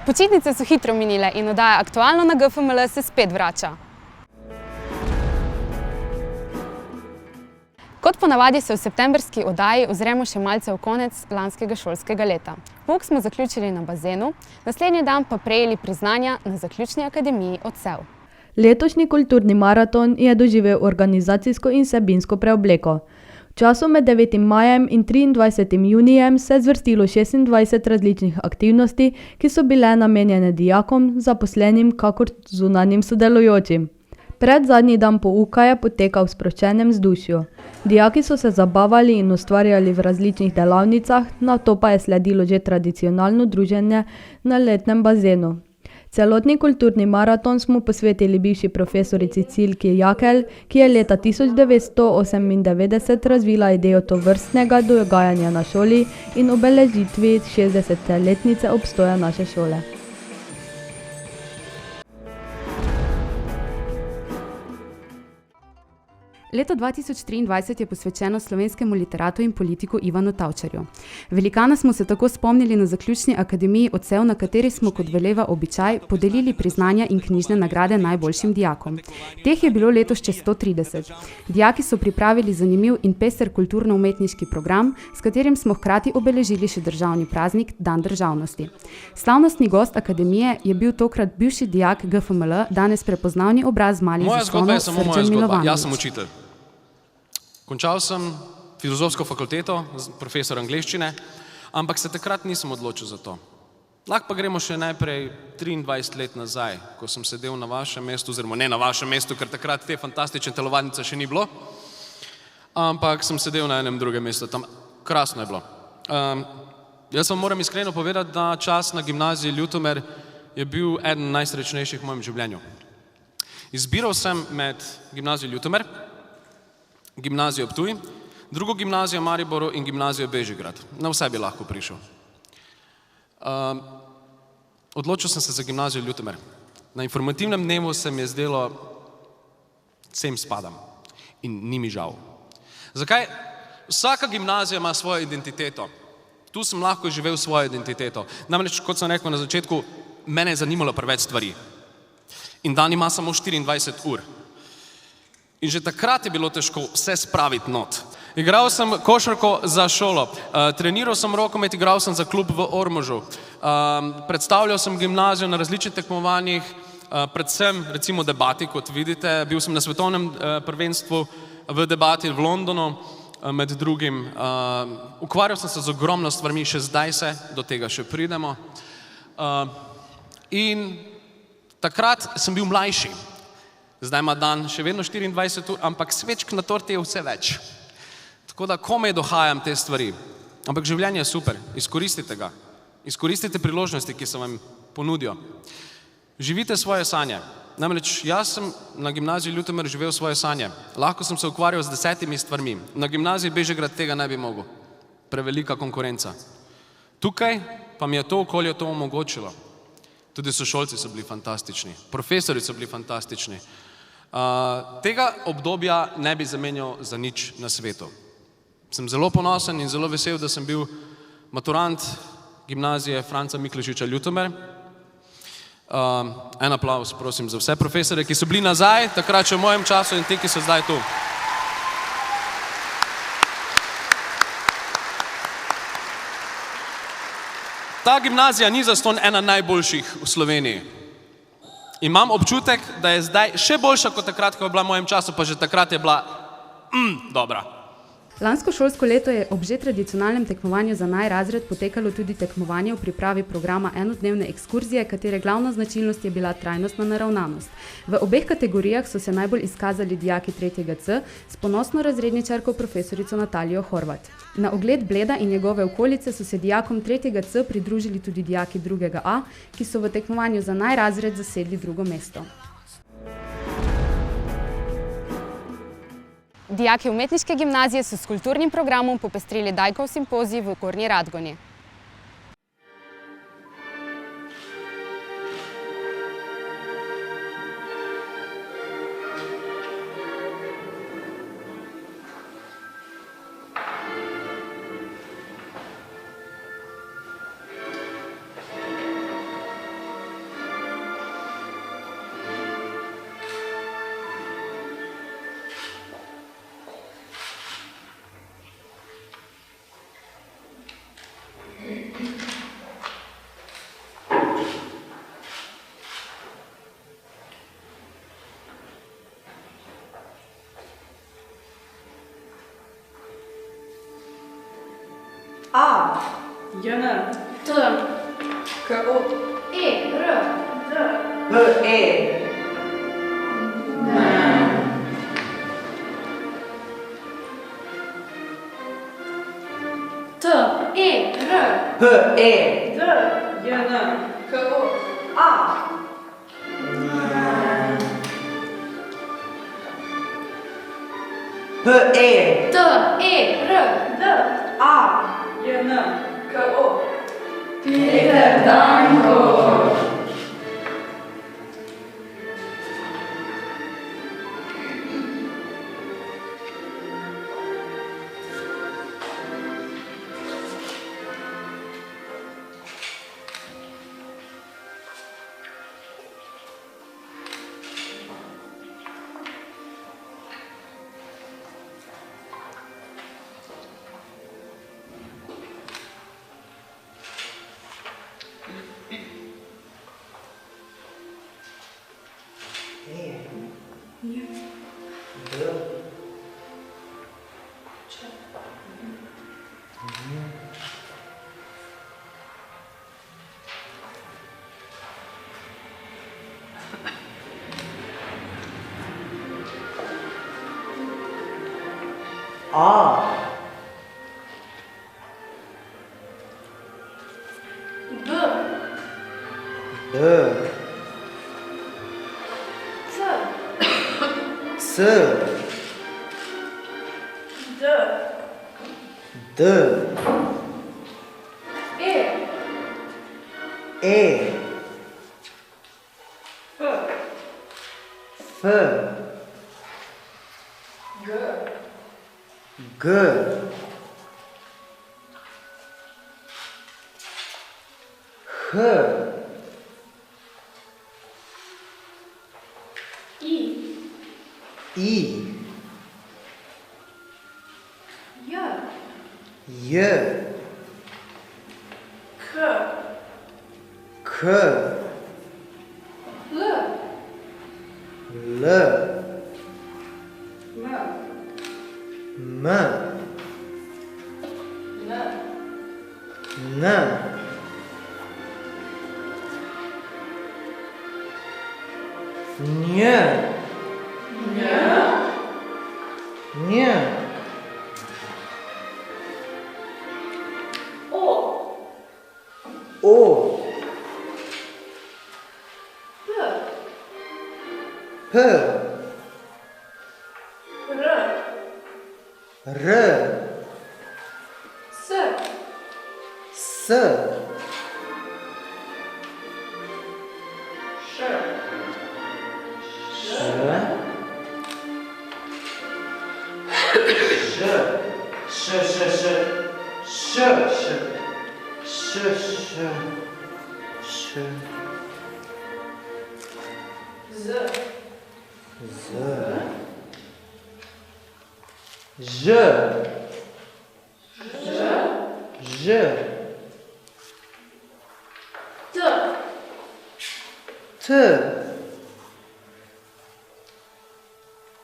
Počitnice so hitro minile in oddaja Aktualno na GFML se spet vrača. Kot ponavadi se v septembrski oddaji ozremo še malce v konec lanskega šolskega leta. Pouk smo zaključili na bazenu, naslednji dan pa prejeli priznanja na zaključni akademiji Odsev. Letošnji kulturni maraton je doživel organizacijsko in vsebinsko preobleko. V času med 9. majem in 23. junijem se je zvrstilo 26 različnih aktivnosti, ki so bile namenjene dijakom, zaposlenim kakor zunanjim sodelujočim. Predzadnji dan pouka je potekal v sproščenem vzdušju. Dijaki so se zabavali in ustvarjali v različnih delavnicah, nato pa je sledilo že tradicionalno druženje na letnem bazenu. Celotni kulturni maraton smo posvetili bivši profesorici Cilki Jakelj, ki je leta 1998 razvila idejo tovrstnega dogajanja na šoli in obeležitvi 60-letnice obstoja naše šole. Leto 2023 je posvečeno slovenskemu literatu in politiku Ivanu Tavčarju. Velikana smo se tako spomnili na zaključni akademiji Odsev, na kateri smo, kot veleva običaj, podelili priznanja in knjižne nagrade najboljšim dijakom. Teh je bilo letos čez 130. Dijaki so pripravili zanimiv in pester kulturno-umetniški program, s katerim smo hkrati obeležili še državni praznik, Dan državnosti. Slavnostni gost akademije je bil tokrat bivši dijak GFML, danes prepoznavni obraz malih zaslonov Srđan Milovanović. Končal sem filozofsko fakulteto, profesor angleščine, ampak se takrat nisem odločil za to. Lahko pa gremo še najprej 23 let nazaj, ko sem sedel na vašem mestu, oziroma ne na vašem mestu, ker takrat te fantastične telovadnice še ni bilo, ampak sem sedel na enem drugem mestu, tam krasno je bilo. Jaz vam moram iskreno povedati, da čas na gimnaziji Ljutomer je bil eden najsrečnejših v mojem življenju. Izbiral sem med gimnazijo Ljutomer, gimnazijo Ptuj, drugo gimnazijo Mariboru in gimnazijo Bežigrad. Na vse bi lahko prišel. Odločil sem se za gimnazijo Ljutomer. Na informativnem dnevu se mi je zdelo, sem spadam in ni mi žal. Zakaj? Vsaka gimnazija ima svojo identiteto. Tu sem lahko živel svojo identiteto. Namreč, kot sem rekel na začetku, mene je zanimalo preveč stvari. In dan ima samo 24 ur. In že takrat je bilo težko vse spraviti not. Igral sem košarko za šolo, treniral sem rokomet, igral sem za klub v Ormožu, predstavljal sem gimnazijo na različnih tekmovanjih, predvsem recimo debati, kot vidite, bil sem na svetovnem prvenstvu v debati v Londonu, med drugim. Ukvarjal sem se z ogromno stvarmi, še zdaj se, do tega še pridemo. In takrat sem bil mlajši. Zdaj ima dan še vedno 24 ur, ampak svečk na torti je vse več. Tako da komaj dohajam te stvari. Ampak življenje je super, izkoristite ga. Izkoristite priložnosti, ki se vam ponudijo. Živite svoje sanje. Namreč jaz sem na gimnaziji Ljutomer živel svoje sanje. Lahko sem se ukvarjal z 10 stvarmi. Na gimnaziji Bežigrad tega ne bi mogel. Prevelika konkurenca. Tukaj pa mi je to okolje to omogočilo. Tudi sošolci so bili fantastični, profesori so bili fantastični. Tega obdobja ne bi zamenjal za nič na svetu. Sem zelo ponosen in zelo vesel, da sem bil maturant gimnazije Franca Miklošiča Ljutomer. En aplavz, prosim, za vse profesore, ki so bili nazaj, takrat še v mojem času in ti, ki so zdaj tu. Ta gimnazija ni zastonj ena najboljših v Sloveniji. Imam občutek, da je zdaj še boljša kot takrat, ko je bila v mojem času, pa že takrat je bila dobra. Lansko šolsko leto je ob že tradicionalnem tekmovanju za najrazred potekalo tudi tekmovanje v pripravi programa enodnevne ekskurzije, katere glavna značilnost je bila trajnostna naravnanost. V obeh kategorijah so se najbolj izkazali dijaki 3. C s ponosno razredničarko profesorico Natalijo Horvat. Na ogled Bleda in njegove okolice so se dijakom 3. C pridružili tudi dijaki 2. A, ki so v tekmovanju za najrazred zasedli drugo mesto. Dijaki umetniške gimnazije so s kulturnim programom popestrili Dajkov simpozij v Gornji Radgoni. JN, T, KO, E, R, D, PE, T, E, R, PE, D, JN, KO, A, PE, T, E, R, D, A, JN, KO. Peter Danko. A, B, B, C, C, D, D, E, E, F, F, G, G, H, I, I, J, J, K, K, L, L, M, M, N, N, Н, Н, O, O, P, P, R, R, S, S, Š, Z, T, T,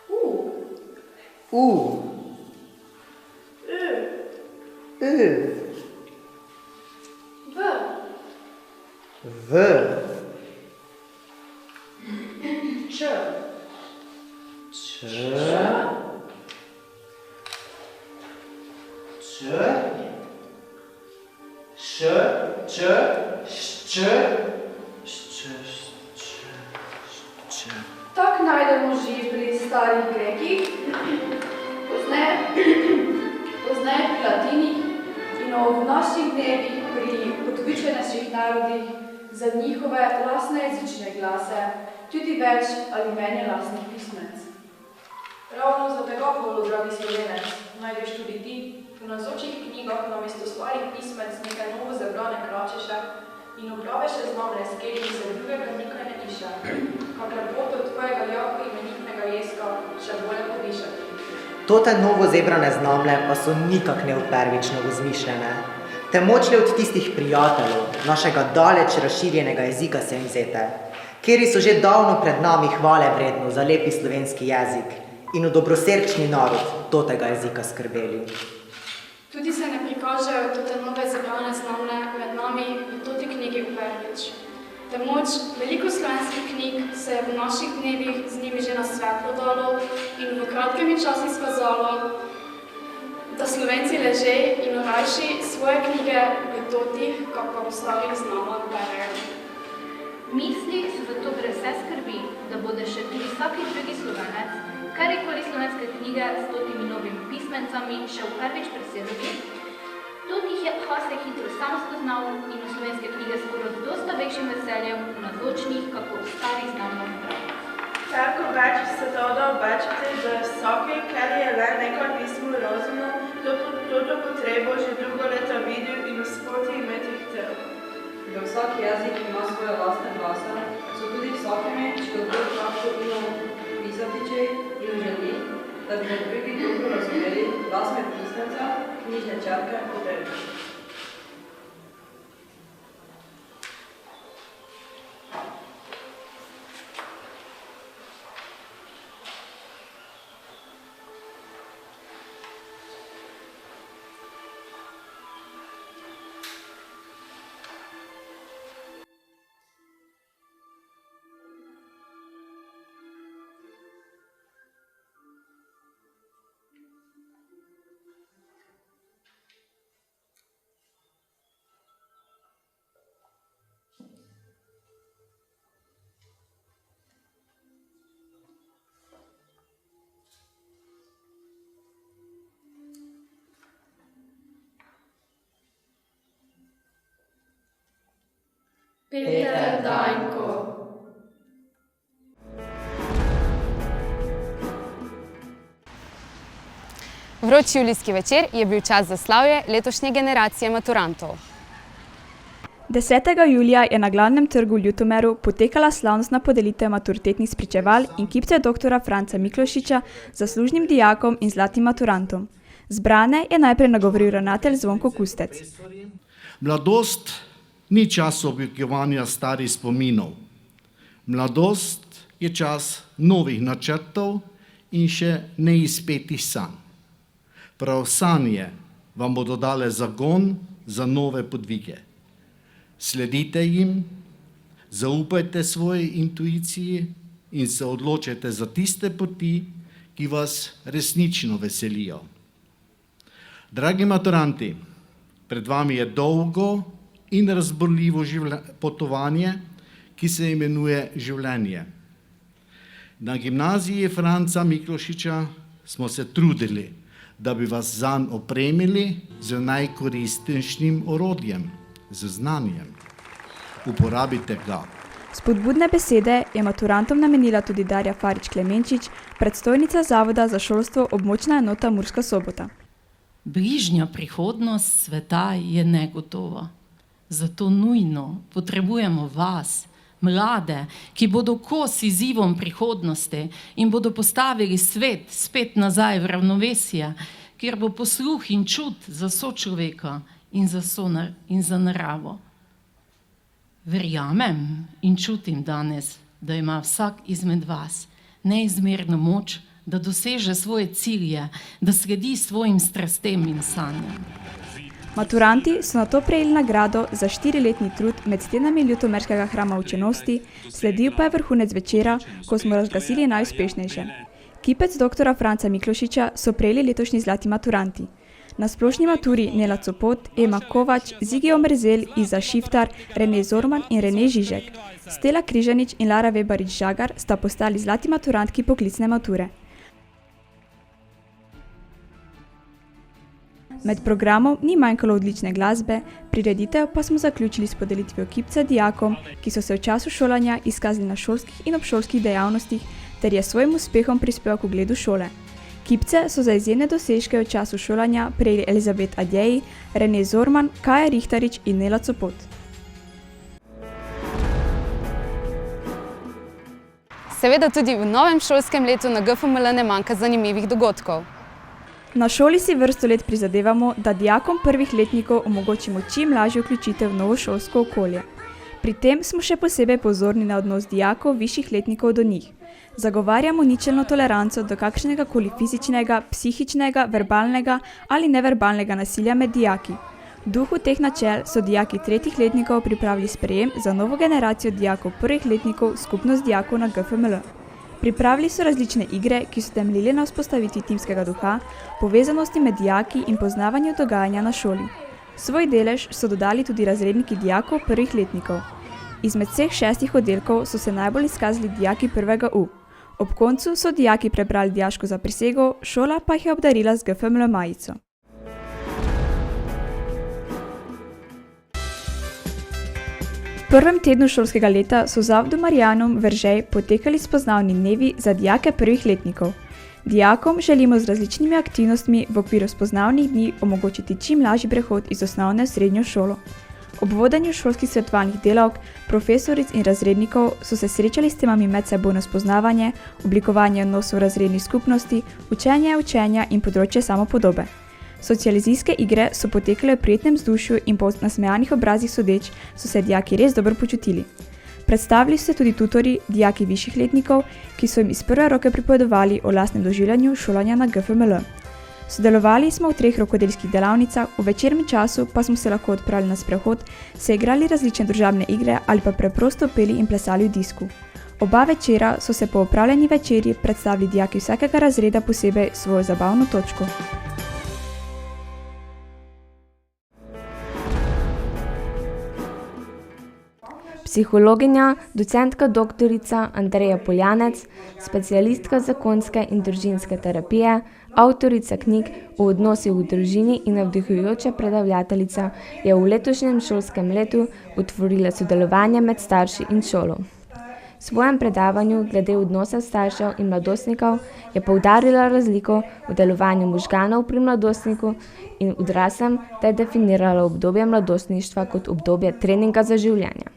U, U, Y, V, W, Č, Č, Tak najdemo že pri starih Grekih, pozneje pri Latinih in v naših dnevih pri potovičenejših narodih za njihove lastne jezične glase, tudi več ali menje lastnih pismec. Ravno za tega polo, dragi Slovenec, najdeš tudi ti v nazočih knjigah namesto starih pismec nekaj novo zebrane kračeše in opraveše znamne skeli se drugega nikaj ne piše, kak lepoto tvojega jako imenitnega jeska še bolje povišati. Tote novo zebrane znamle pa so nikak ne prvično vzmišljene, temveč le od tistih prijateljev našega daleč razširjenega jezika se jim zete, kjeri so že davno pred nami hvale vredno za lepi slovenski jezik in v dobrosrčni narod totega jezika skrbeli. Tudi se ne prikaže kažejo te nove zabrane znamne med nami v toti knjigi prvič. Temoč veliko slovenskih knjig se je v naših dnevih z njimi že na svetlo dalo in v kratkem času izkazalo, da Slovenci leže in rajši svoje knjige v totih, kak pa ostalih znamah berejo. Misli so zato brez vse skrbi, da bodo še tudi vsaki drugi Slovenec, karikoli slovenske knjige s totimi novimi pismencami še v prvič presedili. Totih je se hitro sam spoznal in v slovenske knjige skoro z dosta večjim veseljem v nazočnih, kako v starih znamah prav. Tako več se toda obačite, da vsaki, ker je le nekaj pismo rozumu, toto potrebo že drugo leta videl in v spoti imeti htel. Da vsak jezik ima svoje lastne glase, so tudi vsakimi, če odbor kakšno ino pisati in želi, da bi med drugi dobro razumeli glasme pismeca, knjižne črke potrebne. Peter Dajnko. Vroč julijski večer je bil čas za slavje letošnje generacije maturantov. 10. julija je na glavnem trgu v Ljutomeru potekala slavnostna podelitev maturitetnih spričeval in kipce dr. Franca Miklošiča zaslužnim dijakom in zlatim maturantom. Zbrane je najprej nagovoril ravnatelj Zvonko Kustec. Mladost ni čas oblikovanja starih spominov. Mladost je čas novih načrtov in še neizpetih sanj. Prav sanje vam bodo dale zagon za nove podvige. Sledite jim, zaupajte svoji intuiciji in se odločite za tiste poti, ki vas resnično veselijo. Dragi maturanti, pred vami je dolgo in razborljivo potovanje, ki se imenuje življenje. Na gimnaziji Franca Miklošiča smo se trudili, da bi vas zanj opremili z najkoristnejšim orodjem, z znanjem. Uporabite ga. Spodbudne besede je maturantom namenila tudi Darja Farič Klemenčič, predstojnica Zavoda za šolstvo območna enota Murska Sobota. Bližnja prihodnost sveta je negotova. Zato nujno potrebujemo vas, mlade, ki bodo kos izzivom prihodnosti in bodo postavili svet spet nazaj v ravnovesje, kjer bo posluh in čut za sočloveka in za naravo. Verjamem in čutim danes, da ima vsak izmed vas neizmerno moč, da doseže svoje cilje, da sledi svojim strastem in sanjam. Maturanti so nato prejeli nagrado za 4-letni trud med stenami Ljutomerskega hrama učenosti, sledil pa je vrhunec večera, ko smo razglasili najuspešnejše. Kipec dr. Franca Miklošiča so prejeli letošnji zlati maturanti. Na splošni maturi Nela Copot, Ema Kovač, Zigi Omerzel, Iza Šiftar, Rene Zorman in Rene Žižek. Stela Križanič in Lara Webarič-Žagar sta postali zlati maturantki poklicne mature. Med programom ni manjkalo odlične glasbe, prireditev pa smo zaključili s podelitvijo kipca dijakom, ki so se v času šolanja izkazali na šolskih in obšolskih dejavnostih, ter je svojim uspehom prispeval k ugledu šole. Kipce so za izjemne dosežke v času šolanja prejeli Elizabet Adjeji, Rene Zorman, Kaja Rihtarič in Nela Copot. Seveda tudi v novem šolskem letu na GFML ne manjka zanimivih dogodkov. Na šoli si vrsto let prizadevamo, da dijakom prvih letnikov omogočimo čim lažjo vključitev v novo šolsko okolje. Pri tem smo še posebej pozorni na odnos dijakov višjih letnikov do njih. Zagovarjamo ničelno toleranco do kakšnega koli fizičnega, psihičnega, verbalnega ali neverbalnega nasilja med dijaki. V duhu teh načel so dijaki 3. letnikov pripravili sprejem za novo generacijo dijakov 1. letnikov Skupnost dijakov na GFML. Pripravili so različne igre, ki so temeljile na vzpostavitvi timskega duha, povezanosti med dijaki in poznavanju dogajanja na šoli. Svoj delež so dodali tudi razredniki dijakov 1. letnikov. Izmed vseh 6 oddelkov so se najbolj izkazali dijaki 1. U. Ob koncu so dijaki prebrali dijaško zaprisego, šola pa jih je obdarila z GFML majico. V prvem tednu šolskega leta so v Zavodu Marijanum Veržej potekali spoznavni dnevi za dijake 1. letnikov. Dijakom želimo z različnimi aktivnostmi v okviru spoznavnih dni omogočiti čim lažji prehod iz osnovne v srednjo šolo. Ob vodenju šolskih svetovalnih delavk, profesoric in razrednikov so se srečali s temami medsebojno spoznavanje, oblikovanje odnosov razrednih skupnosti, učenja in področje samopodobe. Socializijske igre so potekale v prijetnem vzdušju in po nasmejanih obrazih sodeč so se dijaki res dobro počutili. Predstavili so se tudi tutorji, dijaki višjih letnikov, ki so jim iz prve roke pripovedovali o lastnem doživljanju šolanja na GFML. Sodelovali smo v 3 rokodelskih delavnicah, v večernem času pa smo se lahko odpravili na sprehod, se igrali različne družabne igre ali pa preprosto peli in plesali v disku. Oba večera so se po opravljeni večerji predstavili dijaki vsakega razreda posebej svojo zabavno točko. Psihologinja, docentka doktorica Andreja Poljanec, specialistka zakonske in družinske terapije, avtorica knjig o odnosih v družini in navdihujoča predavateljica je v letošnjem šolskem letu utvorila sodelovanje med starši in šolo. V svojem predavanju glede odnosa staršev in mladostnikov je poudarila razliko v delovanju možganov pri mladostniku in odraslem ter definirala obdobje mladostništva kot obdobje treninga za življenje.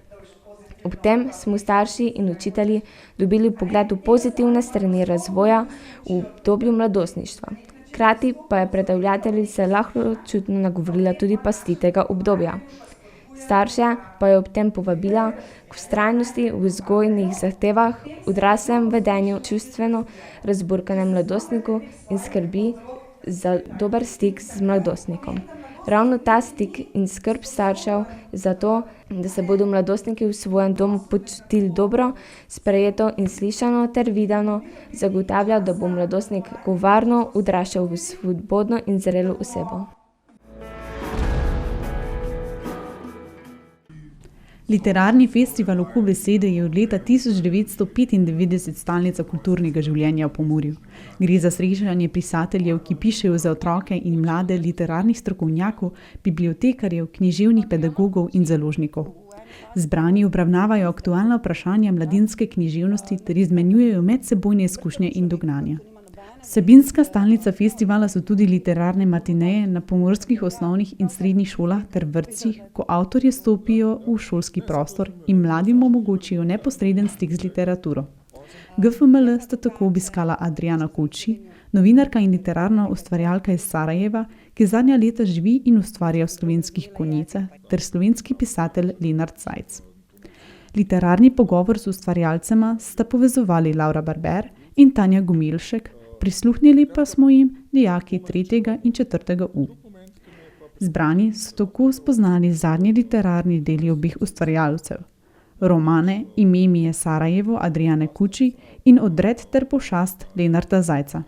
Ob tem smo starši in učitelji dobili pogled v pozitivne strani razvoja v obdobju mladostništva. Hkrati pa je predavateljica lahko čutno nagovorila tudi pasti tega obdobja. Starše pa je ob tem povabila k vztrajnosti v vzgojnih zahtevah, odraslem vedenju, čustveno razburkanem mladostniku in skrbi za dober stik z mladostnikom. Ravno ta stik in skrb staršev za to, da se bodo mladostniki v svojem domu počutili dobro, sprejeto in slišano ter videno, zagotavlja, da bo mladostnik varno odraščal v svobodno in zrelo osebo. Literarni festival Oko besede je od leta 1995 stalnica kulturnega življenja v Pomurju. Gre za srečanje pisateljev, ki pišejo za otroke in mlade, literarnih strokovnjakov, bibliotekarjev, književnih pedagogov in založnikov. Zbrani obravnavajo aktualna vprašanja mladinske književnosti ter izmenjujejo medsebojne izkušnje in dognanja. Vsebinska stalnica festivala so tudi literarne matineje na pomurskih osnovnih in srednjih šolah ter vrtcih, ko avtorji stopijo v šolski prostor in mladim omogočijo neposreden stik z literaturo. GFML sta tako obiskala Adriana Kuči, novinarka in literarna ustvarjalka iz Sarajeva, ki zadnja leta živi in ustvarja v Slovenskih Konjicah, ter slovenski pisatelj Lenart Zajc. Literarni pogovor z ustvarjalcema sta povezovali Laura Barber in Tanja Gomilšek, prisluhnili pa smo jim dijaki 3. in 4. U. Zbrani so tako spoznali zadnji literarni deli obih ustvarjalcev. Romane Ime mi je Sarajevo Adriane Kuči in Odred ter pošast Lenarta Zajca.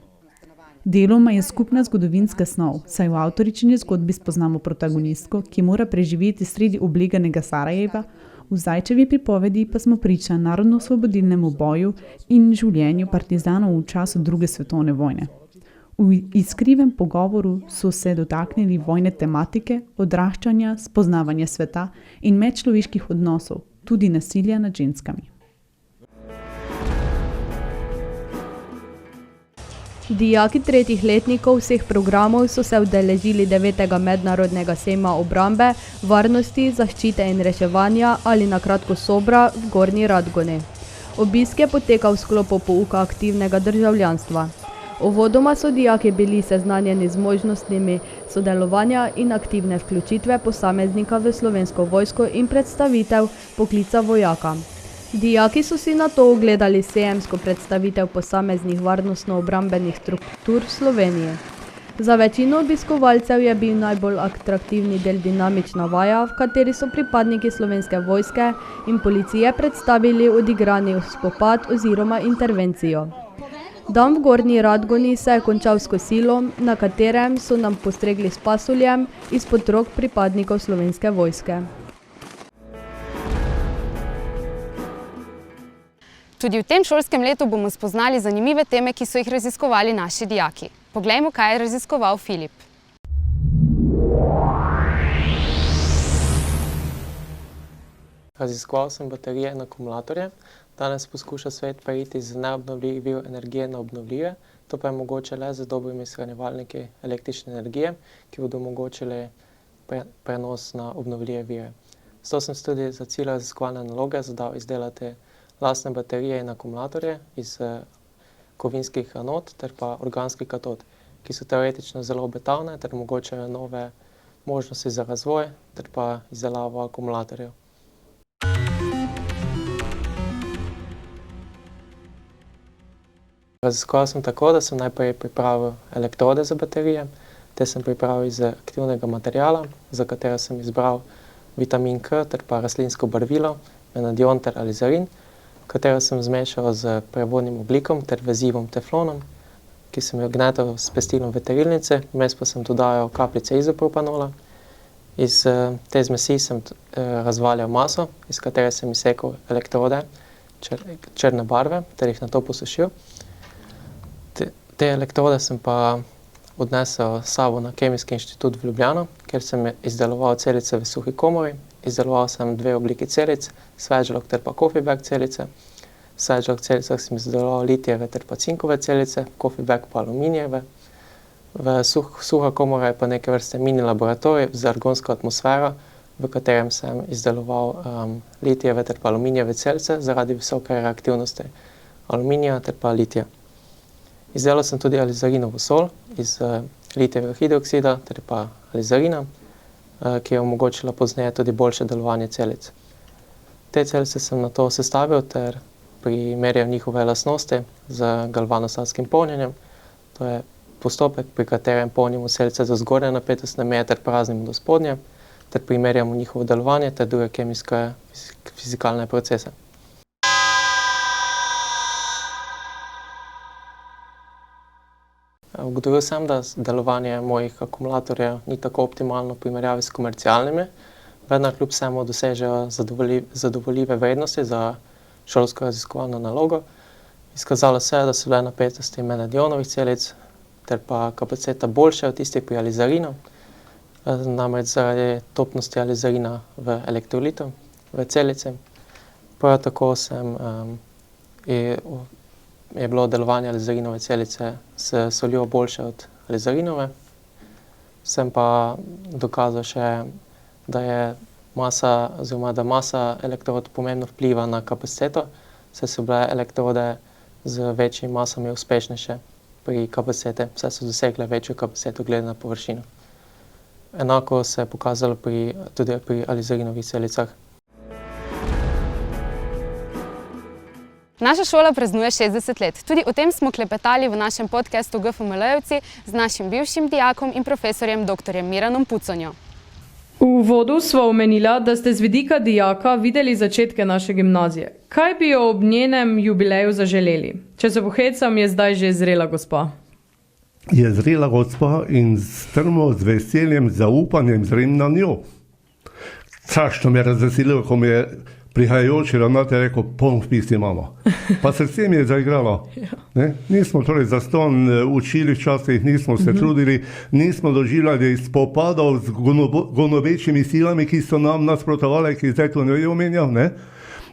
Deloma je skupna zgodovinska snov, saj v avtoričini zgodbi spoznamo protagonistko, ki mora preživeti sredi obleganega Sarajeva, v Zajčevi pripovedi pa smo priča narodno-osvobodilnemu boju in življenju partizanov v času II. Svetovne vojne. V iskrivem pogovoru so se dotaknili vojne tematike, odraščanja, spoznavanja sveta in medčloveških odnosov, tudi nasilja nad ženskami. Dijaki 3. letnikov vseh programov so se udeležili 9. mednarodnega sejma obrambe, varnosti, zaščite in reševanja ali na kratko Sobra v Gornji Radgoni. Obisk je potekal v sklopu pouka aktivnega državljanstva. Uvodoma so dijaki bili seznanjeni z možnostmi sodelovanja in aktivne vključitve posameznika v Slovensko vojsko in predstavitev poklica vojaka. Dijaki so si nato ogledali sejemsko predstavitev posameznih varnostno-obrambenih struktur Slovenije. Za večino obiskovalcev je bil najbolj atraktivni del dinamična vaja, v kateri so pripadniki Slovenske vojske in policije predstavili odigrani spopad oziroma intervencijo. Dan v Gornji Radgoni se je končal s kosilom, na katerem so nam postregli s pasuljem izpod rok pripadnikov Slovenske vojske. Tudi v tem šolskem letu bomo spoznali zanimive teme, ki so jih raziskovali naši dijaki. Poglejmo, kaj je raziskoval Filip. Raziskoval sem baterije in akumulatorje. Danes poskuša svet preiti iz neobnovljivih virov energije na obnovljive. To pa je mogoče le z dobrimi shranjevalniki električne energije, ki bodo omogočili prenos na obnovljive vire. Zato sem tudi za cilj raziskovalne naloge zadal izdelati lastne baterije in akumulatorje iz kovinskih anod ter pa organskih katod, ki so teoretično zelo obetavne ter omogočajo nove možnosti za razvoj ter pa izdelavo akumulatorjev. Raziskoval sem tako, da sem najprej pripravil elektrode za baterije. Te sem pripravil iz aktivnega materiala, za katero sem izbral vitamin K ter pa rastlinsko barvilo, vanadion ter alizarin, katero sem zmešal z prevodnim ogljikom ter vezivom teflonom, ki sem jo gnetel s pestilom veterilnice, vmes pa sem dodajal kapljice izopropanola. Iz te zmesi sem razvaljal maso, iz katere sem izsekal elektrode črne barve ter jih nato posušil. Te elektrode sem pa odnesel s sabo na Kemijski inštitut v Ljubljano, kjer sem izdeloval celice v suhi komori. Izdeloval sem 2 obliki celic, Svedžlog ter pa Coffee-Bag celice. V Svedžlog celicah sem izdeloval litijeve ter pa cinkove celice, Coffee-Bag pa aluminijeve. Suha komora je pa neke vrste mini laboratorij z argonsko atmosfero, v katerem sem izdeloval litijeve ter pa aluminijeve celice zaradi visoke reaktivnosti aluminija ter pa litija. Izdelal sem tudi alizarinovo sol iz litijevega hidroksida ter pa alizarina, ki je omogočila pozneje tudi boljše delovanje celic. Te celice sem nato sestavil ter primerjal njihove lastnosti z galvanostatskim polnjenjem. To je postopek, pri katerem polnimo celice do zgornje napetostne meje ter praznimo do spodnje, ter primerjamo njihovo delovanje ter druge kemijske fizikalne procese. Ugotovil sem, da delovanje mojih akumulatorjev ni tako optimalno v primerjavi s komercialnimi, vendar kljub vsemu dosežejo zadovoljive vrednosti za šolsko raziskovalno nalogo. Izkazalo se je, da so bile napetosti vanadionovih celic ter pa kapaciteta boljše od tistih pri alizarinu, namreč zaradi topnosti alizarina v elektrolitu, v celici. Prav tako je bilo delovanje alizarinove celice s soljo boljše od alizarinove. Sem pa dokazal še, da masa elektrod pomembno vpliva na kapaciteto, saj so bile elektrode z večjimi masami uspešnejše pri kapacitete, saj so dosegle večjo kapaciteto glede na površino. Enako se je pokazalo tudi pri alizarinovih celicah. Naša šola praznuje 60 let. Tudi o tem smo klepetali v našem podcastu GFML-jevci z našim bivšim dijakom in profesorjem dr. Miranom Puconjo. V uvodu sva omenila, da ste z vidika dijaka videli začetke naše gimnazije. Kaj bi jo ob njenem jubileju zaželeli? Če se pohecam, je zdaj že zrela gospa. Je zrela gospa in strmo z veseljem, zaupanjem zrem na njo. Strašno me je razveselilo, ko mi je prihajajoči ravnatelj rekel, poln vpis imamo. Pa srce mi je zaigralo. Nismo torej zastonj učili včasih, nismo se trudili, nismo doživljali spopadov z gonovečimi silami, ki so nam nasprotovali, ki zdaj to ne omenjal.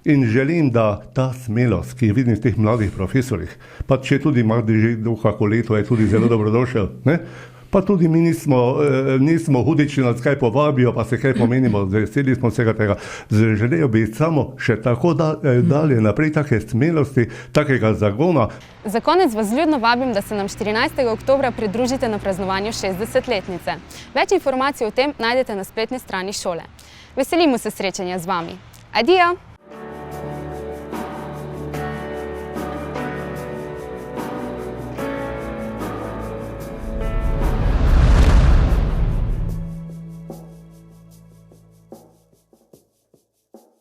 In želim, da ta smelost, ki jo vidim v teh mladih profesorjih, pa če tudi ima že kako leto, je tudi zelo dobrodošel. Pa tudi mi nismo hudiči, nas kaj povabijo, pa se kaj pomenimo, veseli smo vsega tega. Želel bi samo še tako dalje naprej, take smelosti, takega zagona. Za konec vas vljudno vabim, da se nam 14. oktobra pridružite na praznovanju 60-letnice. Več informacij o tem najdete na spletni strani šole. Veselimo se srečanja z vami. Adijo!